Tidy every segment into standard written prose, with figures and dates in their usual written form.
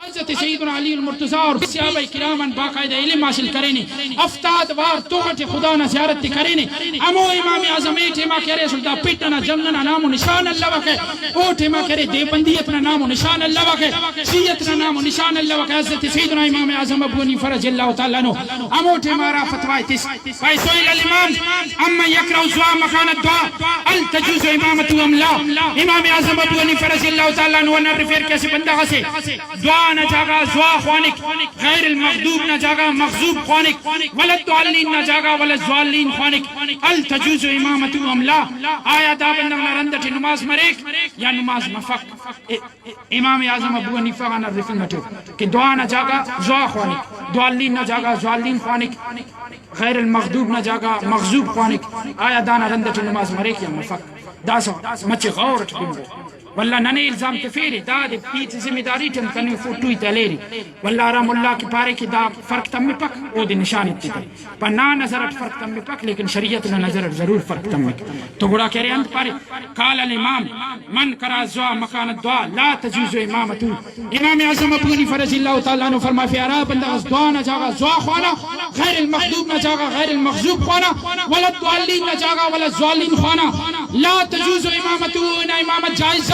حضرت سیدنا علی المرتضی اور صحابہ کرام باقاعدہ علم حاصل کریں افتاد وار توغٹ خدا نہ زیارت کریں امو امام اعظم ایٹھما کرے سلطا پیٹنا جمنا نام و نشان اللہ وکے اوٹھما کرے دیوبندیت نہ نام و نشان اللہ وکے شیعت نہ نام و نشان اللہ وکے حضرت سیدنا امام اعظم ابو حنیفہ رضی اللہ تعالی عنہ امو ٹھما را فتوی تس فای سئل الامام اما یقرأ دعاء مکان الدعاء هل تجوز امامته ام لا امام اعظم ابو حنیفہ رضی اللہ تعالی عنہ نے ریفر کیسے بندہ سے دعا نہ جاگا زوا خوانک غیر المغضوب نہ جاگا مغضوب خوانک ولا الضالین نہ جاگا ولا الضالین خوانک هل تجوز امامته ام لا آیا دا بندہ رندٹ نماز مریک یا نماز مفق امام اعظم ابو حنیفہ نے ریفر نٹو کہ دعا نہ جاگا زوا خوانک ضالین نہ جاگا ضالین خوانک غیر المغضوب نہ جاگا مغضوب خوانک آیا دانا رندٹ نماز مریک یا مفق دا سو مچ غورت بنگو والله ننے الزام تفیری دا دے پیت ذمہ داری تم کنی فوٹوی تلیری والله رحم اللہ کی پارے کی دا فرق تم میں پک او دی نشانی تی پر نا نظرت فرق تم میں پک لیکن شریعت نہ نظرت ضرور فرق تم میں تو گڑا کہہ رہے انت پارے قال الامام من کرا دعا مکان الدعاء لا تجوز امامته امام اعظم ابو حنیفہ رضی اللہ تعالی عنہ فرما فی ارا بندہ دعا نہ جاگا دعا خوانا غیر المغضوب نہ جاگا غیر المغضوب خوانا ولا الضالین نہ جاگا ولا الضالین خوانا لا تجوز امامته نہ امامت جائز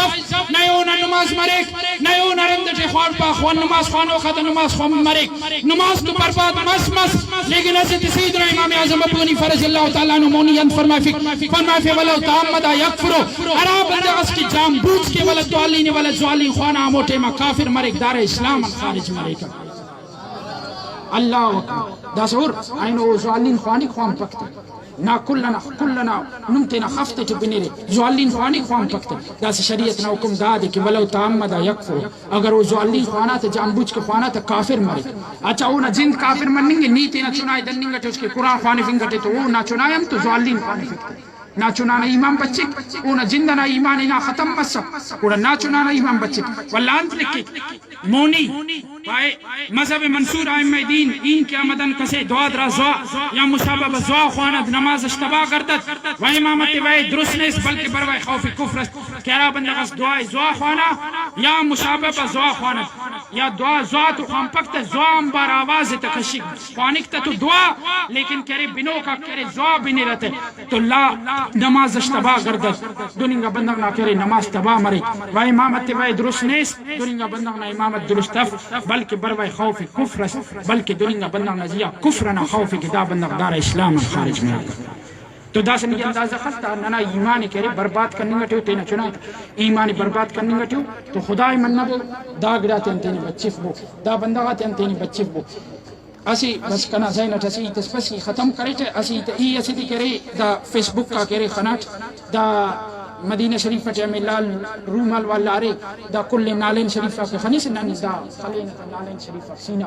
نیونا نماز مریک نیونا رندٹ خوان پا خوان نماز خوانو خطا نماز خوان مریک نماز تو برباد مس لیکن حضرت سیدنا امام اعظم ابو حنیفہ رضی اللہ تعالیٰ عنہ مونیان فرمائے فی ولو تعمدہ یکفرو ارا بندہ اس کی جام بوچ کے ولد دوالین ولد زوالین خوانا موٹے ما کافر مریک دار اسلام خارج مریک اللہ اکبر دا سور اینو زوالین خوانی خوان پکتا نا کلنا نمتنا خفتے بنیرے زوالین خوانی خوان پکتے دا سے شریعت نا حکم دا دے کہ ولو تعمدہ یکفر اگر وہ زوالین خوانا تا جان بوجھ کے خوانا تا کافر مرے اچھا وہ نا جند کافر مرنیں گے نیتی نا چنائی دننگا تے اس کے قرآن خوانے فنگٹے تو وہ نا چنائی ہم تو زوالین خوانے فکتے نا چنانا ایمان بچے اونا جندنا ایمان نا ختم مسا اونا نا چنانا ایمان بچے واللہ انت لکھے مونی پائے مذہب منصور آئمہ دین این کے آمدن کسے دعا درا زوا یا مصابب زوا خواند نماز اشتباہ کردت و امامت وائی درست نیس بلکہ بروائی خوف کفر کہرا بندگس دعا زوا خوانا یا مصابب زوا خواند یا دعا زوا تو خوان پکت زوا امبار آواز تکشی خوانکتا تو دعا لیکن کہرے بنو کا کہرے زوا بنی رہتے تو لا نماز اشتباہ کردت دنگا بندگ نا کہرے نماز تباہ مری و امامت وائی درست نیس دنگا بندگ نا امامت درست بلکہ بروائی خوف کفر بلکہ دنگا بندگ نا زیا کفر نا خوف کدا بندگ دار اسلام خارج میں تو دا سنگی اندازہ خلطا ننا ایمانی کہرے برباد کرنے گٹھو تینا چنات ایمانی برباد کرنے گٹھو تو خدای من نبو دا گڑا تینتینی بچیف بو دا بندگا تینتینی بچیف بو اسی بس کنا زینت اسی تسپسی ختم کرے تھے اسی ای اسی دی کرے دا فیس بک کا کرے خنات دا مدینہ شریفہ جامع لال رومال والا رے دا کل نالین شریفہ کے خنی سے نانی دا خلین نالین شریفہ سینہ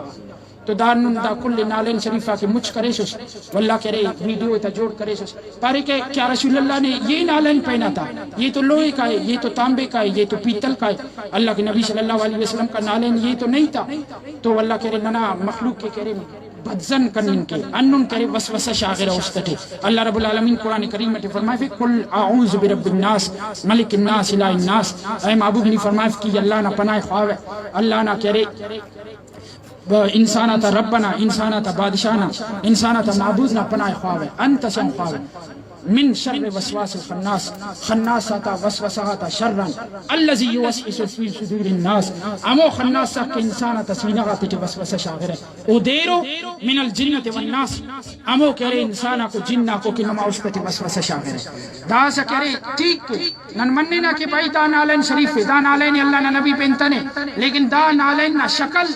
تو دارن دا کل نالین شریفہ کے مچ کرے سوس واللہ کرے ویڈیو تا جوڑ کرے سوس پارے کہ کیا رسول اللہ نے یہ نالین پہنا تھا یہ تو لوہے کا ہے یہ تو تانبے کا ہے یہ تو پیتل کا ہے اللہ کے نبی صلی اللہ علیہ وسلم کا نالین یہ تو نہیں تھا تو واللہ کرے ننا مخلوق کے کرے بدزن کنن کے انن کرے وسوسہ شاغر اوستتے اللہ رب العالمین قرآن کریم میں فرمائے فی قل اعوذ برب الناس ملک الناس الہ الناس اے محبوب نے فرمائے کہ اللہ نہ پناہ خواہ اللہ نہ کرے انساناتا ربنا انساناتا بادشاہنا انساناتا معبودنا پناہ خواہ انت سن خواہ من شر وسواس الخناس خناساتا وسوساتا شرا الذي يوسوس في صدور الناس امو خناسا کے انساناتا سینغا تے وسوسہ شاغر ہے او دیرو من الجنۃ والناس امو کرے انسانا کو جنہ کو کہ نما اس تے وسوسہ شاغر ہے دا س کرے ٹھیک نن مننا کہ بھائی دا نالین شریف دا نالین اللہ نے نبی پنتنے لیکن دا نالین نہ شکل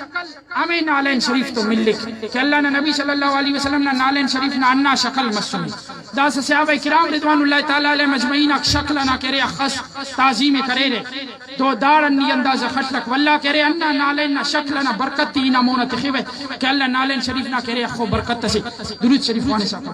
ہمیں نالین شریف تو مل لکھ کہ اللہ نے نبی صلی اللہ علیہ وسلم نے نالین شریف نہ انا شکل مسمی دا س صحابہ کرام رضوان اللہ تعالی علیہ مجمعین شکل نہ کرے خص تعظیم کرے رے تو دارن نی انداز خطلک واللہ کرے انا نالین نہ شکل نہ برکت تی نہ مونت خیوے کہ اللہ نالین شریف نہ کرے خو برکت سے درود شریف وانے صاحب